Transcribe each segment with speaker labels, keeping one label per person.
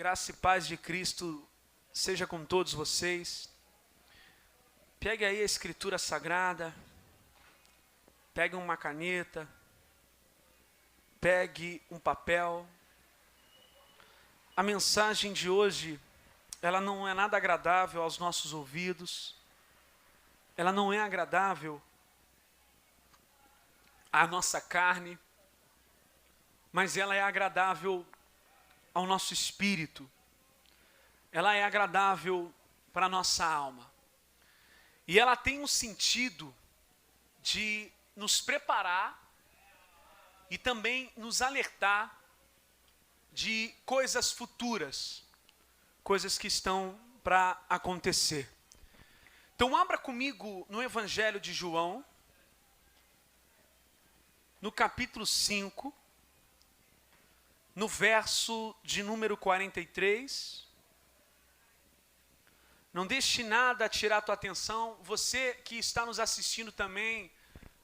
Speaker 1: Graça e paz de Cristo seja com todos vocês. Pegue aí a Escritura Sagrada, pegue uma caneta, pegue um papel. A mensagem de hoje, ela não é nada agradável aos nossos ouvidos, ela não é agradável à nossa carne, mas ela é agradável ao nosso espírito, ela é agradável para a nossa alma. E ela tem um sentido de nos preparar e também nos alertar de coisas futuras, coisas que estão para acontecer. Então abra comigo no Evangelho de João, no capítulo 5, no verso de número 43. Não deixe nada tirar a tua atenção. Você que está nos assistindo também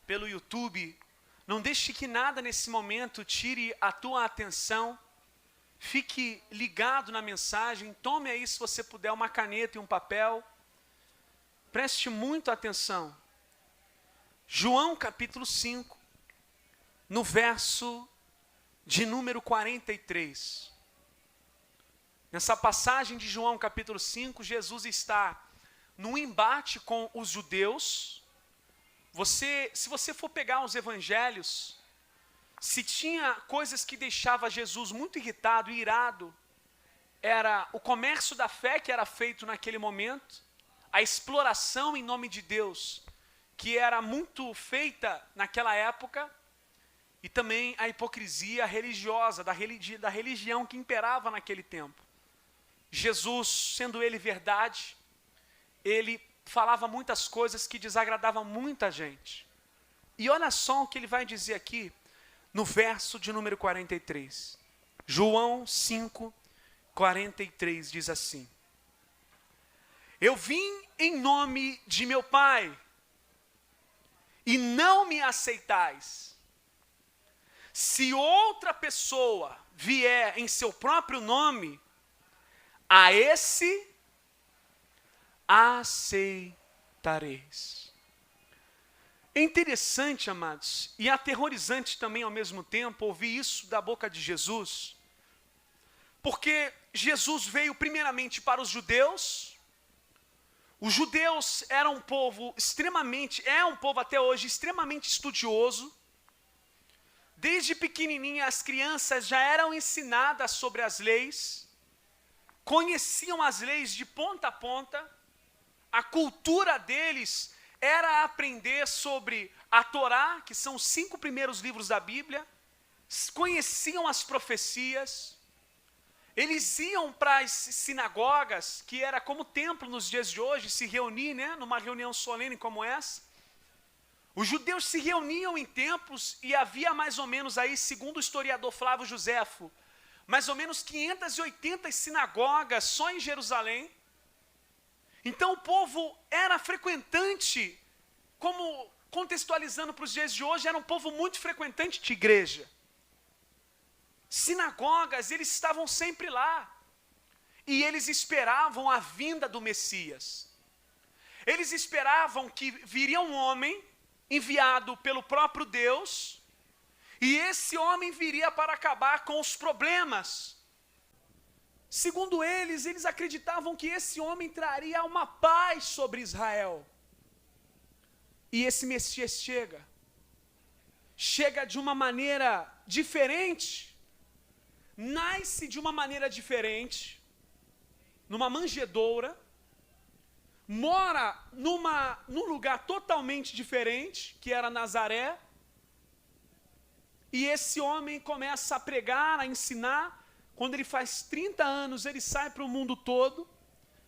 Speaker 1: pelo YouTube, não deixe que nada nesse momento tire a tua atenção. Fique ligado na mensagem. Tome aí, se você puder, uma caneta e um papel. Preste muita atenção. João capítulo 5, no verso de número 43. Nessa passagem de João capítulo 5, Jesus está num embate com os judeus. Se você for pegar os evangelhos, se tinha coisas que deixava Jesus muito irritado e irado, era o comércio da fé que era feito naquele momento, a exploração em nome de Deus, que era muito feita naquela época, e também a hipocrisia religiosa, da religião que imperava naquele tempo. Jesus, sendo ele verdade, ele falava muitas coisas que desagradavam muita gente. E olha só o que ele vai dizer aqui, no verso de número 43. João 5, 43 diz assim: Eu vim em nome de meu Pai, e não me aceitais. Se outra pessoa vier em seu próprio nome, a esse aceitareis. É interessante, amados, e aterrorizante também ao mesmo tempo, ouvir isso da boca de Jesus, porque Jesus veio primeiramente para os judeus. Os judeus eram um povo é um povo até hoje extremamente estudioso. Desde pequenininha as crianças já eram ensinadas sobre as leis, conheciam as leis de ponta a ponta. A cultura deles era aprender sobre a Torá, que são os 5 primeiros livros da Bíblia, conheciam as profecias. Eles iam para as sinagogas, que era como templo nos dias de hoje, se reunir, numa reunião solene como essa. Os judeus se reuniam em templos e havia mais ou menos aí, segundo o historiador Flávio Joséfo, mais ou menos 580 sinagogas só em Jerusalém. Então o povo era frequentante, como contextualizando para os dias de hoje, era um povo muito frequentante de igreja. Sinagogas, eles estavam sempre lá. E eles esperavam a vinda do Messias. Eles esperavam que viria um homem enviado pelo próprio Deus, e esse homem viria para acabar com os problemas. Segundo eles acreditavam que esse homem traria uma paz sobre Israel. E esse Messias chega de uma maneira diferente, nasce de uma maneira diferente, numa manjedoura, mora num lugar totalmente diferente, que era Nazaré, e esse homem começa a pregar, a ensinar. Quando ele faz 30 anos, ele sai para o mundo todo,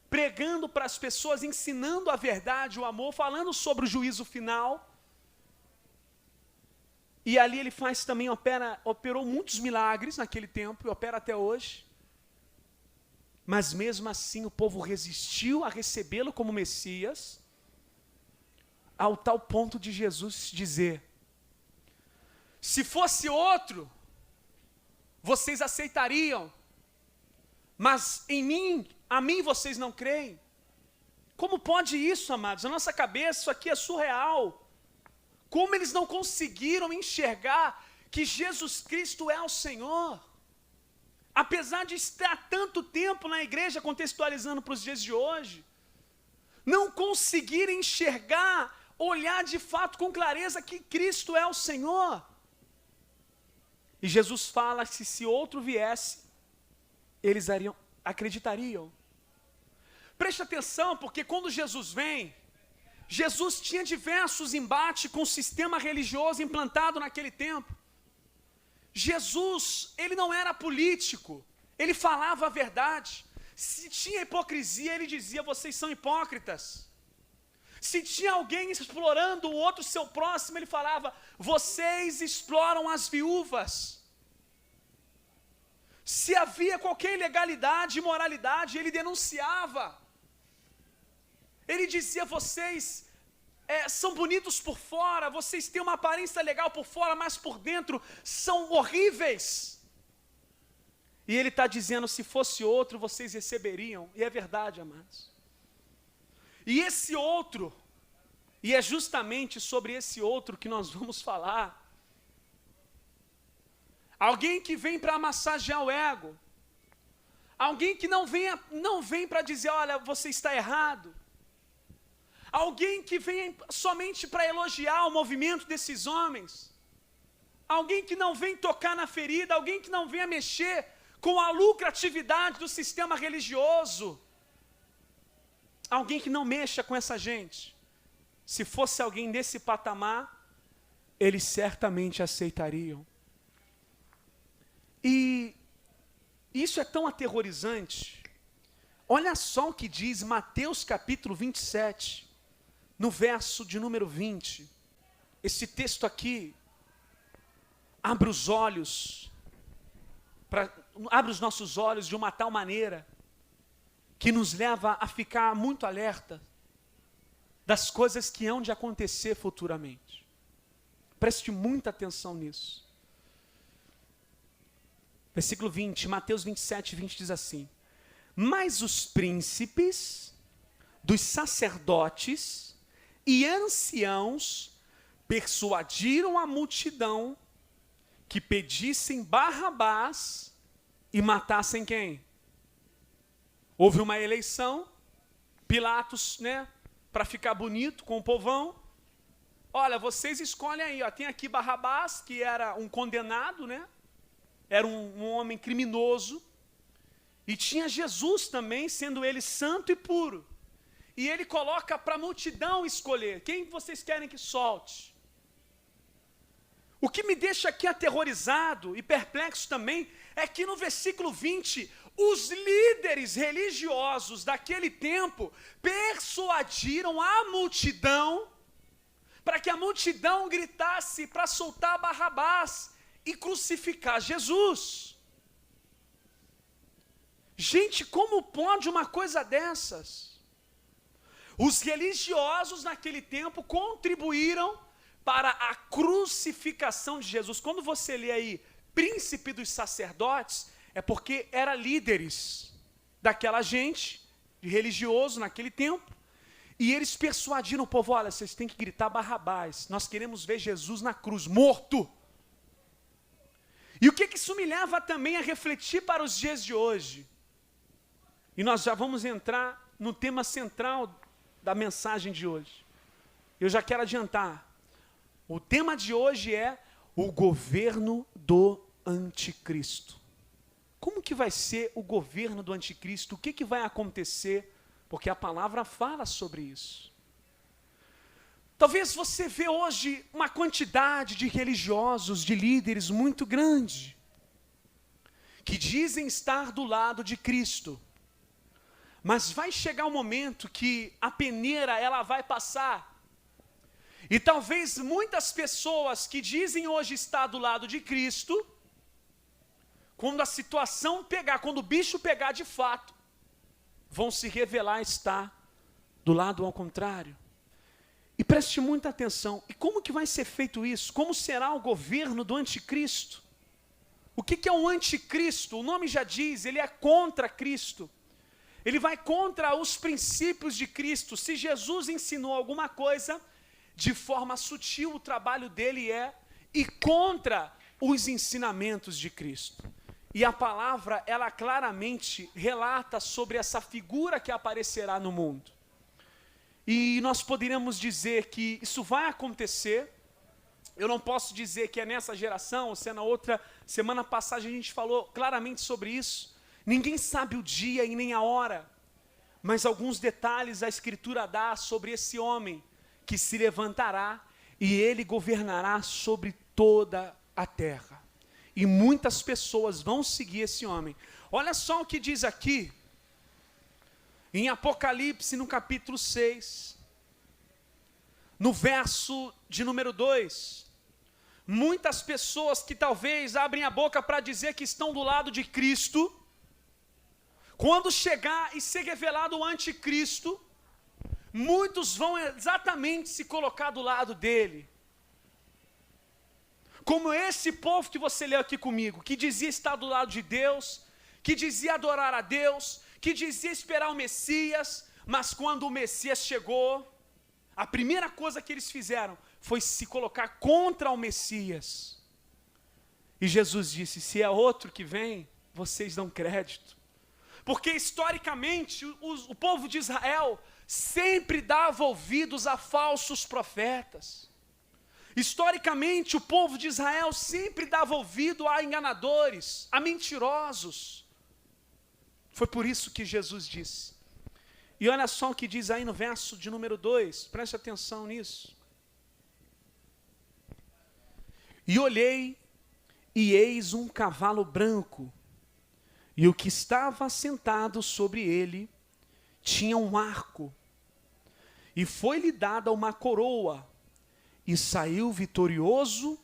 Speaker 1: pregando para as pessoas, ensinando a verdade, o amor, falando sobre o juízo final. E ali ele faz também, operou muitos milagres naquele tempo, e opera até hoje. Mas mesmo assim o povo resistiu a recebê-lo como Messias, ao tal ponto de Jesus dizer: se fosse outro, vocês aceitariam, mas a mim vocês não creem. Como pode isso, amados? Na nossa cabeça isso aqui é surreal. Como eles não conseguiram enxergar que Jesus Cristo é o Senhor? Apesar de estar tanto tempo na igreja, contextualizando para os dias de hoje, não conseguirem enxergar, olhar de fato com clareza que Cristo é o Senhor. E Jesus fala que se outro viesse, eles acreditariam. Preste atenção, porque quando Jesus vem, Jesus tinha diversos embates com o sistema religioso implantado naquele tempo. Jesus, ele não era político, ele falava a verdade. Se tinha hipocrisia, ele dizia, vocês são hipócritas. Se tinha alguém explorando o outro, seu próximo, ele falava, vocês exploram as viúvas. Se havia qualquer ilegalidade, imoralidade, ele denunciava. Ele dizia, vocês são bonitos por fora, vocês têm uma aparência legal por fora, mas por dentro são horríveis. E ele está dizendo, se fosse outro, vocês receberiam. E é verdade, amados. E esse outro, e é justamente sobre esse outro que nós vamos falar. Alguém que vem para massagear o ego. Alguém que não vem para dizer, olha, você está errado. Alguém que vem somente para elogiar o movimento desses homens. Alguém que não vem tocar na ferida, alguém que não vem mexer com a lucratividade do sistema religioso. Alguém que não mexa com essa gente. Se fosse alguém desse patamar, eles certamente aceitariam. E isso é tão aterrorizante. Olha só o que diz Mateus capítulo 27. No verso de número 20, esse texto aqui abre os olhos, abre os nossos olhos de uma tal maneira que nos leva a ficar muito alerta das coisas que hão de acontecer futuramente. Preste muita atenção nisso. Versículo 20, Mateus 27, 20 diz assim: mas os príncipes dos sacerdotes e anciãos persuadiram a multidão que pedissem Barrabás e matassem quem? Houve uma eleição, Pilatos, para ficar bonito com o povão. Olha, vocês escolhem aí, tem aqui Barrabás, que era um condenado, era um homem criminoso, e tinha Jesus também, sendo ele santo e puro. E ele coloca para a multidão escolher, quem vocês querem que solte? O que me deixa aqui aterrorizado e perplexo também, é que no versículo 20, os líderes religiosos daquele tempo persuadiram a multidão, para que a multidão gritasse para soltar Barrabás e crucificar Jesus. Gente, como pode uma coisa dessas? Os religiosos naquele tempo contribuíram para a crucificação de Jesus. Quando você lê aí, príncipe dos sacerdotes, é porque eram líderes daquela gente, de religioso naquele tempo, e eles persuadiram o povo, olha, vocês têm que gritar Barrabás, nós queremos ver Jesus na cruz, morto. E o que isso me leva também a refletir para os dias de hoje? E nós já vamos entrar no tema central da mensagem de hoje. Eu já quero adiantar. O tema de hoje é o governo do anticristo. Como que vai ser o governo do anticristo? O que vai acontecer? Porque a palavra fala sobre isso. Talvez você vê hoje uma quantidade de religiosos, de líderes muito grande, que dizem estar do lado de Cristo. Mas vai chegar um momento que a peneira ela vai passar. E talvez muitas pessoas que dizem hoje estar do lado de Cristo, quando a situação pegar, quando o bicho pegar de fato, vão se revelar estar do lado ao contrário. E preste muita atenção. E como que vai ser feito isso? Como será o governo do anticristo? O que é o anticristo? O nome já diz, ele é contra Cristo. Ele vai contra os princípios de Cristo. Se Jesus ensinou alguma coisa, de forma sutil o trabalho dele é ir contra os ensinamentos de Cristo. E a palavra, ela claramente relata sobre essa figura que aparecerá no mundo. E nós poderíamos dizer que isso vai acontecer. Eu não posso dizer que é nessa geração, ou se é na outra. Semana passada a gente falou claramente sobre isso. Ninguém sabe o dia e nem a hora. Mas alguns detalhes a Escritura dá sobre esse homem que se levantará e ele governará sobre toda a terra. E muitas pessoas vão seguir esse homem. Olha só o que diz aqui, em Apocalipse, no capítulo 6, no verso de número 2. Muitas pessoas que talvez abrem a boca para dizer que estão do lado de Cristo, quando chegar e ser revelado o anticristo, muitos vão exatamente se colocar do lado dele. Como esse povo que você leu aqui comigo, que dizia estar do lado de Deus, que dizia adorar a Deus, que dizia esperar o Messias, mas quando o Messias chegou, a primeira coisa que eles fizeram foi se colocar contra o Messias. E Jesus disse, se é outro que vem, vocês dão crédito. Porque historicamente o povo de Israel sempre dava ouvidos a falsos profetas. Historicamente o povo de Israel sempre dava ouvido a enganadores, a mentirosos. Foi por isso que Jesus disse. E olha só o que diz aí no verso de número 2, preste atenção nisso. E olhei, e eis um cavalo branco, e o que estava sentado sobre ele tinha um arco, e foi-lhe dada uma coroa, e saiu vitorioso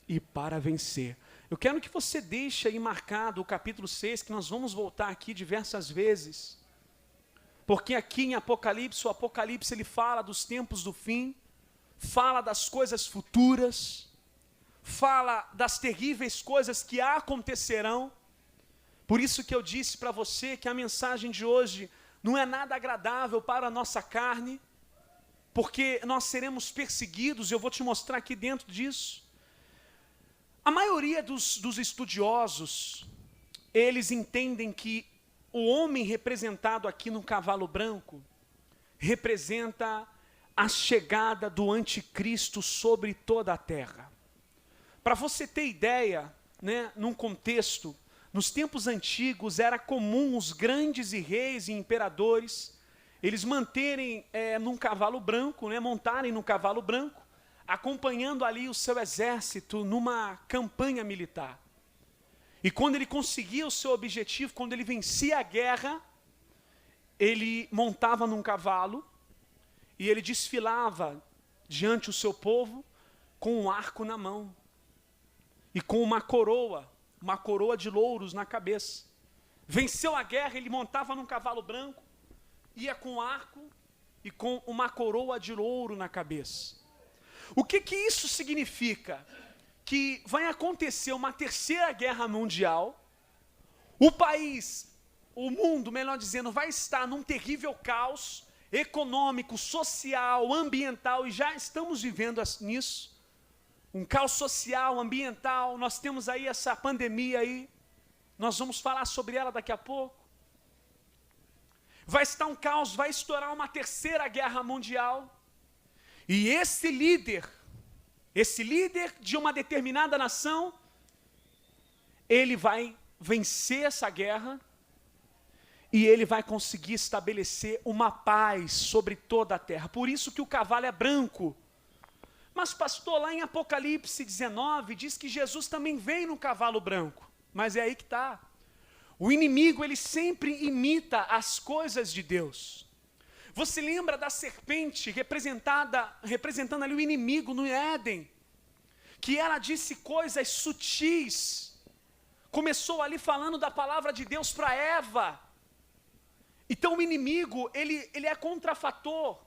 Speaker 1: e para vencer. Eu quero que você deixe aí marcado o capítulo 6, que nós vamos voltar aqui diversas vezes, porque aqui em Apocalipse, o Apocalipse ele fala dos tempos do fim, fala das coisas futuras, fala das terríveis coisas que acontecerão. Por isso que eu disse para você que a mensagem de hoje não é nada agradável para a nossa carne, porque nós seremos perseguidos, e eu vou te mostrar aqui dentro disso. A maioria dos estudiosos, eles entendem que o homem representado aqui no cavalo branco, representa a chegada do anticristo sobre toda a terra. Para você ter ideia, né, num contexto, nos tempos antigos era comum os grandes e reis e imperadores, eles manterem num cavalo branco, né, montarem no cavalo branco, acompanhando ali o seu exército numa campanha militar. E quando ele conseguia o seu objetivo, quando ele vencia a guerra, ele montava num cavalo e ele desfilava diante do seu povo com um arco na mão e com uma coroa de louros na cabeça. Venceu a guerra, ele montava num cavalo branco, ia com arco e com uma coroa de ouro na cabeça. O que isso significa? Que vai acontecer uma terceira guerra mundial, o país, o mundo, melhor dizendo, vai estar num terrível caos econômico, social, ambiental, e já estamos vivendo nisso. Um caos social, ambiental, nós temos aí essa pandemia aí, nós vamos falar sobre ela daqui a pouco. Vai estar um caos, vai estourar uma terceira guerra mundial, e esse líder de uma determinada nação, ele vai vencer essa guerra, e ele vai conseguir estabelecer uma paz sobre toda a terra. Por isso que o cavalo é branco. Mas pastor, lá em Apocalipse 19, diz que Jesus também vem no cavalo branco. Mas é aí que está. O inimigo, ele sempre imita as coisas de Deus. Você lembra da serpente representando ali o inimigo no Éden? Que ela disse coisas sutis. Começou ali falando da palavra de Deus para Eva. Então o inimigo, ele é contrafator.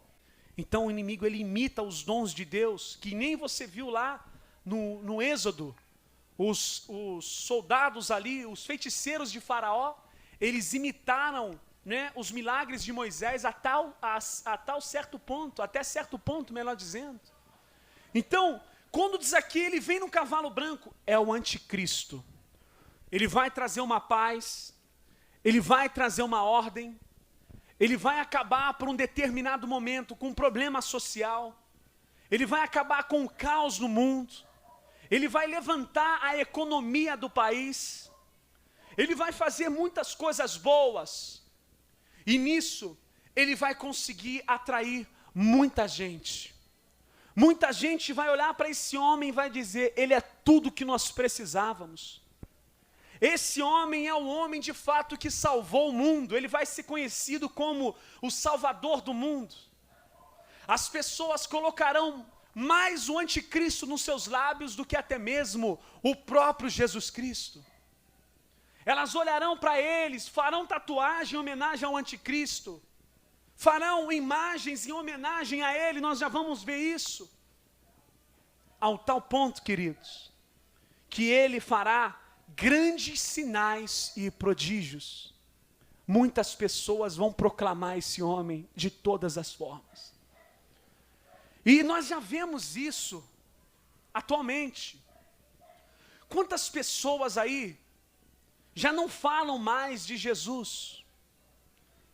Speaker 1: Então o inimigo, ele imita os dons de Deus, que nem você viu lá no Êxodo, os soldados ali, os feiticeiros de Faraó, eles imitaram, né, os milagres de Moisés a tal certo ponto, até certo ponto, melhor dizendo. Então, quando diz aqui, ele vem no cavalo branco, é o anticristo. Ele vai trazer uma paz, ele vai trazer uma ordem, ele vai acabar por um determinado momento com um problema social, ele vai acabar com o caos no mundo, ele vai levantar a economia do país, ele vai fazer muitas coisas boas, e nisso ele vai conseguir atrair muita gente. Muita gente vai olhar para esse homem e vai dizer, ele é tudo que nós precisávamos. Esse homem é o homem de fato que salvou o mundo, ele vai ser conhecido como o salvador do mundo. As pessoas colocarão mais o anticristo nos seus lábios do que até mesmo o próprio Jesus Cristo. Elas olharão para eles, farão tatuagem em homenagem ao anticristo, farão imagens em homenagem a ele, nós já vamos ver isso. Ao tal ponto, queridos, que ele fará grandes sinais e prodígios. Muitas pessoas vão proclamar esse homem de todas as formas. E nós já vemos isso atualmente. Quantas pessoas aí já não falam mais de Jesus,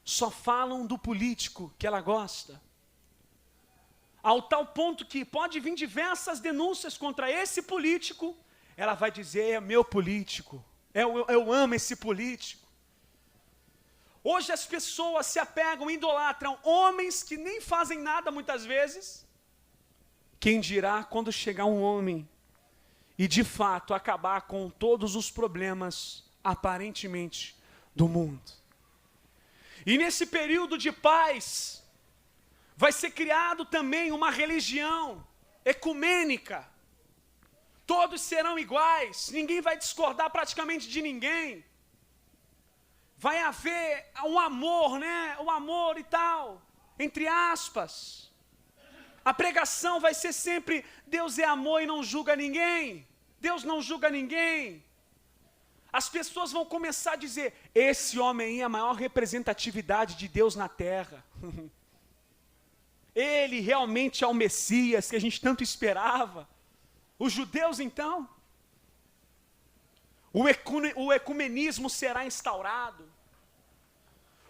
Speaker 1: só falam do político que ela gosta. Ao tal ponto que pode vir diversas denúncias contra esse político, ela vai dizer, é meu político, eu amo esse político. Hoje as pessoas se apegam, idolatram homens que nem fazem nada muitas vezes. Quem dirá quando chegar um homem e de fato acabar com todos os problemas aparentemente do mundo. E nesse período de paz, vai ser criado também uma religião ecumênica. Todos serão iguais, ninguém vai discordar praticamente de ninguém. Vai haver um amor, né? Um amor e tal, entre aspas. A pregação vai ser sempre, Deus é amor e não julga ninguém. Deus não julga ninguém. As pessoas vão começar a dizer, esse homem aí é a maior representatividade de Deus na terra. Ele realmente é o Messias que a gente tanto esperava. Os judeus então, o ecumenismo será instaurado.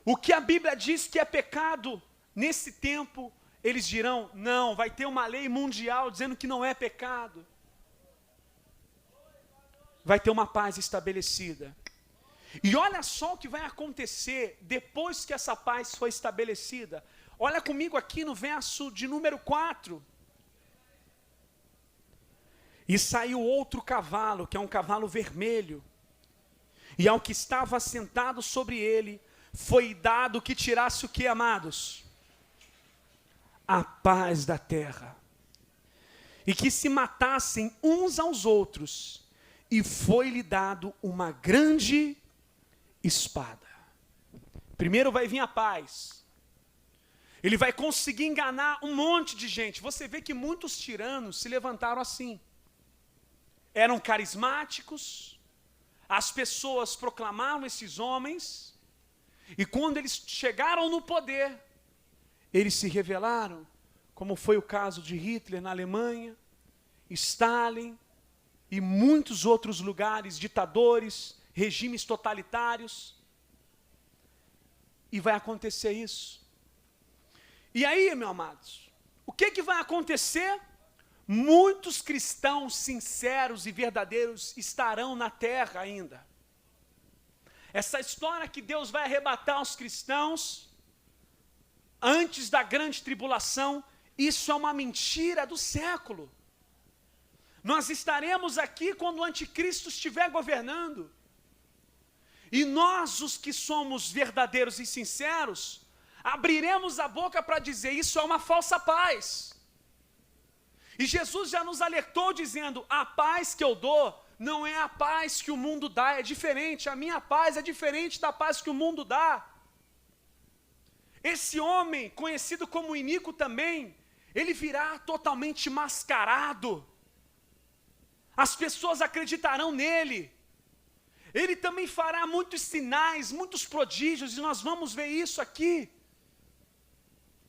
Speaker 1: O que a Bíblia diz que é pecado, nesse tempo, eles dirão, não, vai ter uma lei mundial dizendo que não é pecado. Vai ter uma paz estabelecida. E olha só o que vai acontecer depois que essa paz foi estabelecida. Olha comigo aqui no verso de número 4. E saiu outro cavalo, que é um cavalo vermelho, e ao que estava sentado sobre ele, foi dado que tirasse o que, amados? A paz da terra. E que se matassem uns aos outros, e foi-lhe dado uma grande espada. Primeiro vai vir a paz. Ele vai conseguir enganar um monte de gente. Você vê que muitos tiranos se levantaram assim. Eram carismáticos, as pessoas proclamavam esses homens, e quando eles chegaram no poder, eles se rebelaram, como foi o caso de Hitler na Alemanha, Stalin e muitos outros lugares, ditadores, regimes totalitários. E vai acontecer isso. E aí, meus amados, o que vai acontecer? Muitos cristãos sinceros e verdadeiros estarão na terra ainda. Essa história que Deus vai arrebatar os cristãos antes da grande tribulação, isso é uma mentira do século. Nós estaremos aqui quando o anticristo estiver governando. E nós, os que somos verdadeiros e sinceros, abriremos a boca para dizer, isso é uma falsa paz. E Jesus já nos alertou dizendo, a paz que eu dou não é a paz que o mundo dá, é diferente, a minha paz é diferente da paz que o mundo dá. Esse homem, conhecido como iníquo também, ele virá totalmente mascarado. As pessoas acreditarão nele. Ele também fará muitos sinais, muitos prodígios, e nós vamos ver isso aqui.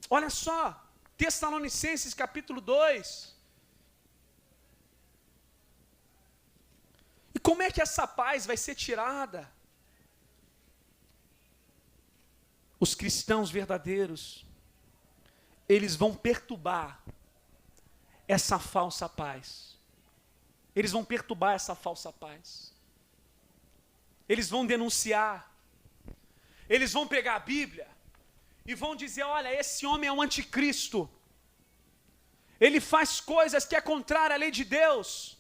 Speaker 1: Olha só, Tessalonicenses capítulo 2. E como é que essa paz vai ser tirada? Os cristãos verdadeiros, eles vão perturbar essa falsa paz. Eles vão perturbar essa falsa paz. Eles vão denunciar. Eles vão pegar a Bíblia e vão dizer, olha, esse homem é um anticristo. Ele faz coisas que é contrária à lei de Deus.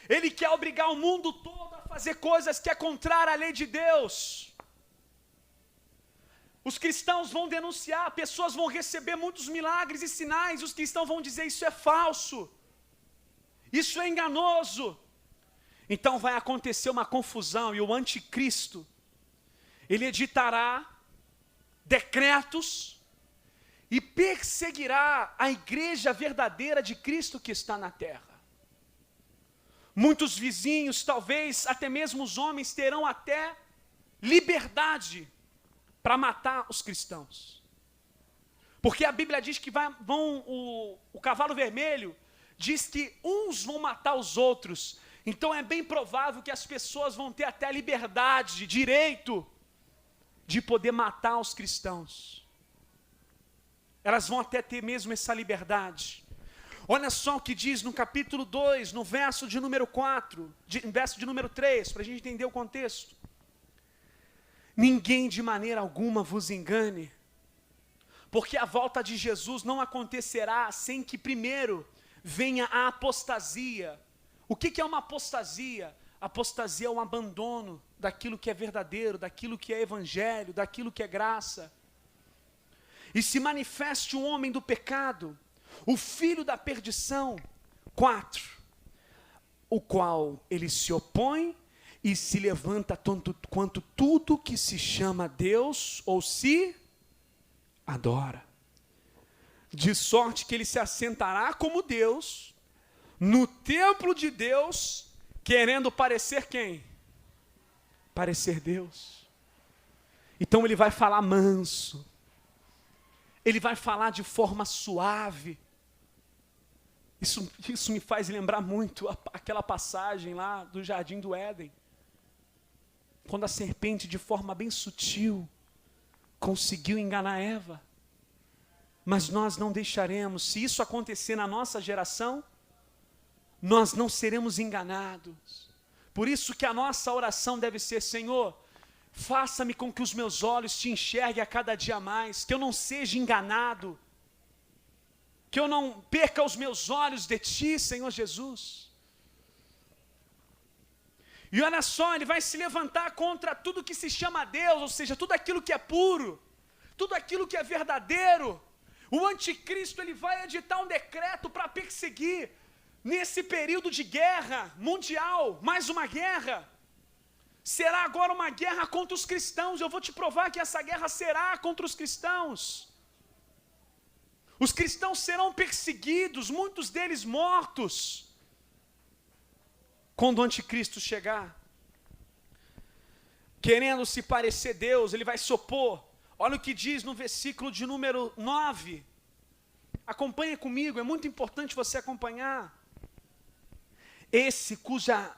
Speaker 1: Ele quer obrigar o mundo todo a fazer coisas que é contrária à lei de Deus. Os cristãos vão denunciar, pessoas vão receber muitos milagres e sinais, os cristãos vão dizer, isso é falso, isso é enganoso. Então vai acontecer uma confusão, e o anticristo, ele editará decretos e perseguirá a igreja verdadeira de Cristo que está na terra. Muitos vizinhos, talvez até mesmo os homens, terão até liberdade para matar os cristãos. Porque a Bíblia diz que o cavalo vermelho diz que uns vão matar os outros. Então é bem provável que as pessoas vão ter até liberdade, direito de poder matar os cristãos. Elas vão até ter mesmo essa liberdade. Olha só o que diz no capítulo 2, no verso de número 4, verso de número 3, para a gente entender o contexto. Ninguém de maneira alguma vos engane, porque a volta de Jesus não acontecerá sem que primeiro venha a apostasia. O que é uma apostasia? Apostasia é um abandono daquilo que é verdadeiro, daquilo que é evangelho, daquilo que é graça. E se manifeste o homem do pecado, o filho da perdição. 4, o qual ele se opõe e se levanta tanto quanto tudo que se chama Deus ou se adora. De sorte que ele se assentará como Deus, no templo de Deus, querendo parecer quem? Parecer Deus. Então ele vai falar manso. Ele vai falar de forma suave. Isso me faz lembrar muito aquela passagem lá do Jardim do Éden. Quando a serpente, de forma bem sutil, conseguiu enganar Eva. Mas nós não deixaremos, se isso acontecer na nossa geração, nós não seremos enganados. Por isso que a nossa oração deve ser, Senhor, faça-me com que os meus olhos te enxerguem a cada dia mais, que eu não seja enganado, que eu não perca os meus olhos de ti, Senhor Jesus. E olha só, ele vai se levantar contra tudo que se chama Deus, ou seja, tudo aquilo que é puro, tudo aquilo que é verdadeiro. O anticristo, ele vai editar um decreto para perseguir, nesse período de guerra mundial, mais uma guerra. Será agora uma guerra contra os cristãos. Eu vou te provar que essa guerra será contra os cristãos. Os cristãos serão perseguidos, muitos deles mortos, quando o anticristo chegar. Querendo se parecer Deus, ele vai se opor. Olha o que diz no versículo de número 9. Acompanha comigo, é muito importante você acompanhar. Esse cuja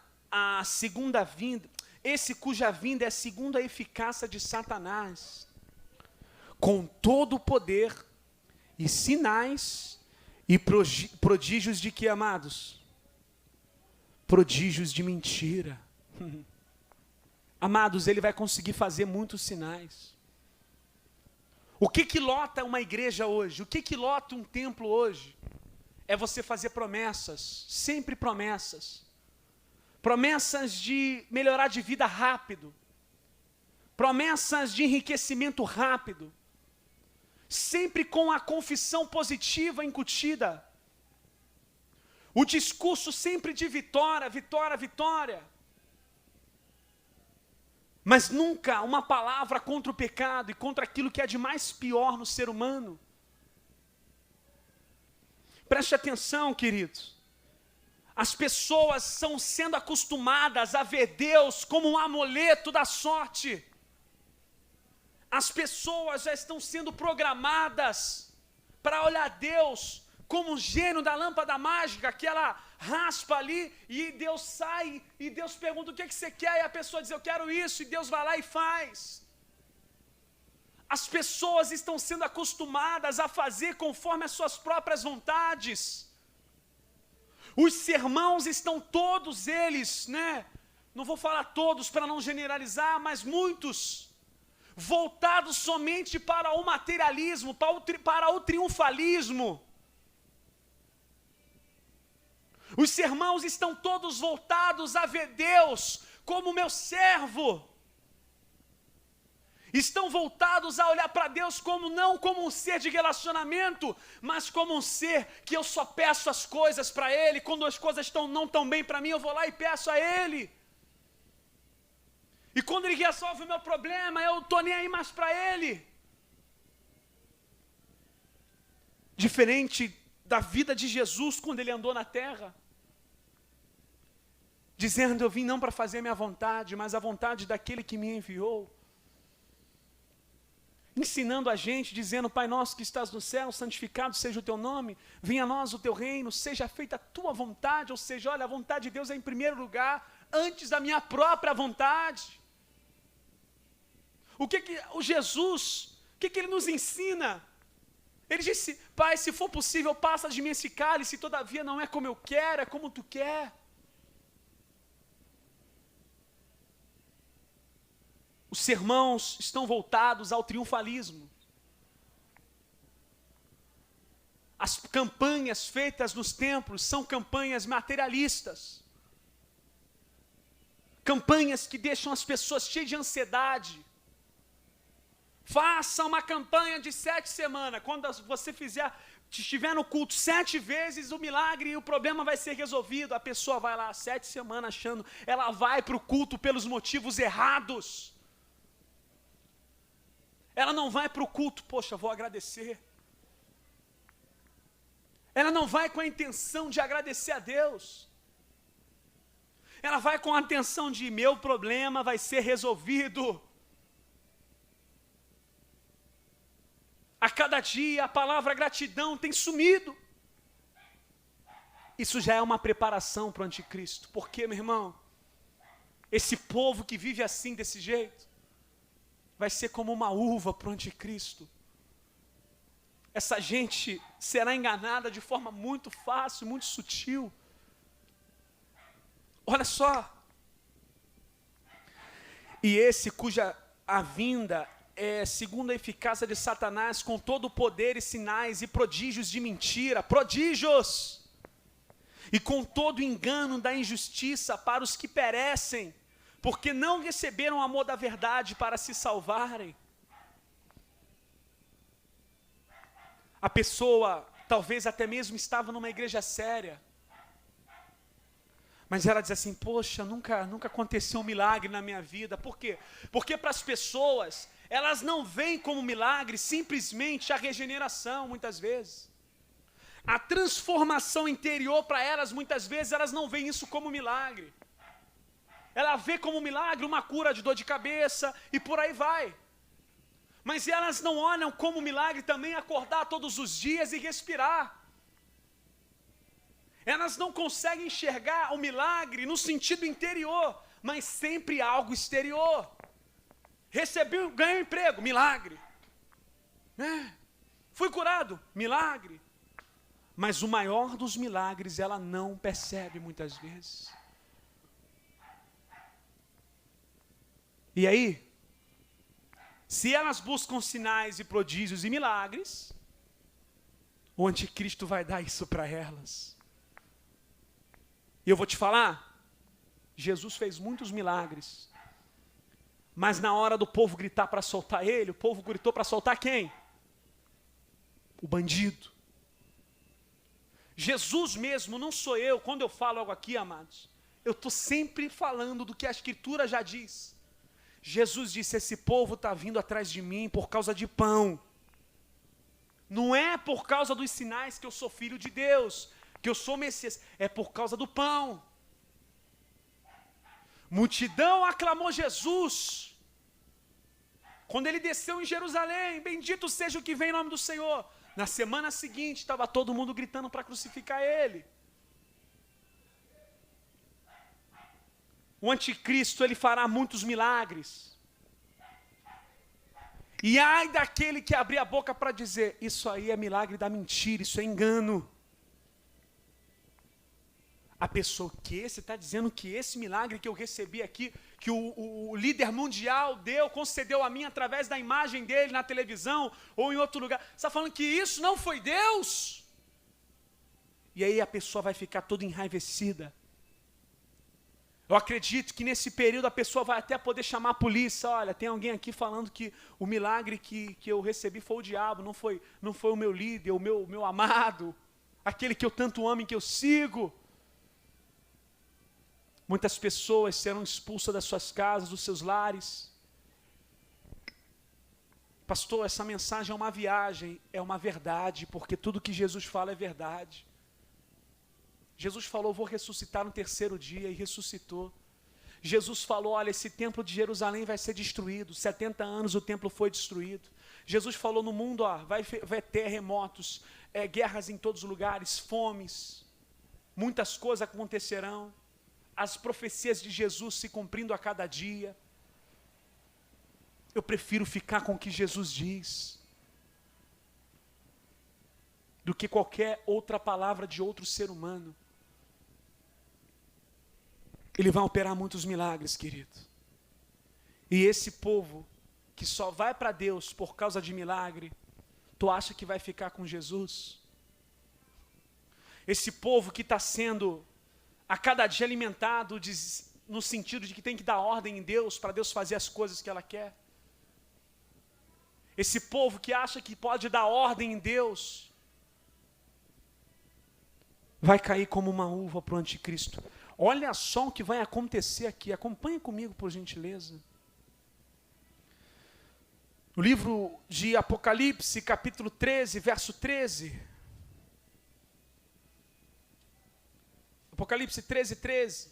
Speaker 1: vinda é segundo a eficácia de Satanás, com todo o poder e sinais e prodígios de que, amados? Prodígios de mentira. Amados, ele vai conseguir fazer muitos sinais. O que lota uma igreja hoje? O que lota um templo hoje? É você fazer promessas, sempre promessas. Promessas de melhorar de vida rápido. Promessas de enriquecimento rápido. Sempre com a confissão positiva incutida. O discurso sempre de vitória, vitória, vitória. Mas nunca uma palavra contra o pecado e contra aquilo que é de mais pior no ser humano. Preste atenção, queridos. As pessoas estão sendo acostumadas a ver Deus como um amuleto da sorte. As pessoas já estão sendo programadas para olhar Deus como um gênio da lâmpada mágica, que ela raspa ali e Deus sai e Deus pergunta o que você quer e a pessoa diz eu quero isso e Deus vai lá e faz. As pessoas estão sendo acostumadas a fazer conforme as suas próprias vontades. Os sermãos estão todos eles, não vou falar todos para não generalizar, mas muitos, voltados somente para o materialismo, para o triunfalismo. Os sermãos estão todos voltados a ver Deus como meu servo. Estão voltados a olhar para Deus não como um ser de relacionamento, mas como um ser que eu só peço as coisas para Ele. Quando as coisas não estão bem para mim, eu vou lá e peço a Ele. E quando Ele resolve o meu problema, eu estou nem aí mais para Ele. Diferente da vida de Jesus quando Ele andou na terra. Dizendo, eu vim não para fazer a minha vontade, mas a vontade daquele que me enviou. Ensinando a gente, dizendo, Pai nosso que estás no céu, santificado seja o teu nome, venha a nós o teu reino, seja feita a tua vontade, ou seja, olha, a vontade de Deus é em primeiro lugar, antes da minha própria vontade. O que ele nos ensina? Ele disse, Pai, se for possível, passa de mim esse cálice, todavia não é como eu quero, é como tu quer. Os sermãos estão voltados ao triunfalismo. As campanhas feitas nos templos são campanhas materialistas. Campanhas que deixam as pessoas cheias de ansiedade. Faça uma campanha de 7 semanas. Quando você estiver no culto 7 vezes, o milagre e o problema vai ser resolvido. A pessoa vai lá 7 semanas achando, ela vai para o culto pelos motivos errados. Ela não vai para o culto, poxa, vou agradecer. Ela não vai com a intenção de agradecer a Deus. Ela vai com a intenção de, meu problema vai ser resolvido. A cada dia a palavra gratidão tem sumido. Isso já é uma preparação para o anticristo. Porque, meu irmão, esse povo que vive assim, desse jeito, vai ser como uma uva para o anticristo. Essa gente será enganada de forma muito fácil, muito sutil. Olha só. E esse cuja a vinda é segundo a eficácia de Satanás, com todo o poder e sinais e prodígios de mentira, prodígios, e com todo o engano da injustiça para os que perecem, porque não receberam o amor da verdade para se salvarem. A pessoa, talvez até mesmo estava numa igreja séria, mas ela diz assim, poxa, nunca aconteceu um milagre na minha vida. Por quê? Porque para as pessoas, elas não veem como milagre simplesmente a regeneração, muitas vezes. A transformação interior para elas, muitas vezes, elas não veem isso como milagre. Ela vê como milagre uma cura de dor de cabeça e por aí vai. Mas elas não olham como milagre também acordar todos os dias e respirar. Elas não conseguem enxergar o milagre no sentido interior, mas sempre algo exterior. Ganhei um emprego, milagre. Fui curado, milagre. Mas o maior dos milagres ela não percebe muitas vezes. E aí, se elas buscam sinais e prodígios e milagres, o anticristo vai dar isso para elas. E eu vou te falar, Jesus fez muitos milagres, mas na hora do povo gritar para soltar ele, o povo gritou para soltar quem? O bandido. Jesus mesmo, não sou eu, quando eu falo algo aqui, amados, eu estou sempre falando do que a Escritura já diz. Jesus disse, esse povo está vindo atrás de mim por causa de pão. Não é por causa dos sinais que eu sou filho de Deus. que eu sou Messias, é por causa do pão. Multidão aclamou Jesus. Quando ele desceu em Jerusalém, bendito seja o que vem em nome do Senhor. Na semana seguinte, estava todo mundo gritando para crucificar ele. O anticristo, ele fará muitos milagres. E ai daquele que abrir a boca para dizer, isso aí é milagre da mentira, isso é engano. A pessoa, que você está dizendo que esse milagre que eu recebi aqui, que o líder mundial concedeu a mim através da imagem dele na televisão ou em outro lugar, você está falando que isso não foi Deus? E aí a pessoa vai ficar toda enraivecida. Eu acredito que nesse período a pessoa vai até poder chamar a polícia. Olha, tem alguém aqui falando que o milagre que eu recebi foi o diabo, não foi o meu líder, o meu amado, aquele que eu tanto amo e que eu sigo. Muitas pessoas serão expulsas das suas casas, dos seus lares. Pastor, essa mensagem é uma viagem, é uma verdade, porque tudo que Jesus fala é verdade. Jesus falou, vou ressuscitar no terceiro dia, e ressuscitou. Jesus falou, olha, esse templo de Jerusalém vai ser destruído. 70 anos o templo foi destruído. Jesus falou, no mundo vai ter terremotos, guerras em todos os lugares, fomes. Muitas coisas acontecerão. As profecias de Jesus se cumprindo a cada dia. Eu prefiro ficar com o que Jesus diz do que qualquer outra palavra de outro ser humano. Ele vai operar muitos milagres, querido. E esse povo que só vai para Deus por causa de milagre, tu acha que vai ficar com Jesus? Esse povo que está sendo a cada dia alimentado no sentido de que tem que dar ordem em Deus para Deus fazer as coisas que ela quer. Esse povo que acha que pode dar ordem em Deus vai cair como uma uva para o anticristo. Olha só o que vai acontecer aqui. Acompanhe comigo, por gentileza. No livro de Apocalipse, capítulo 13, verso 13. Apocalipse 13, 13.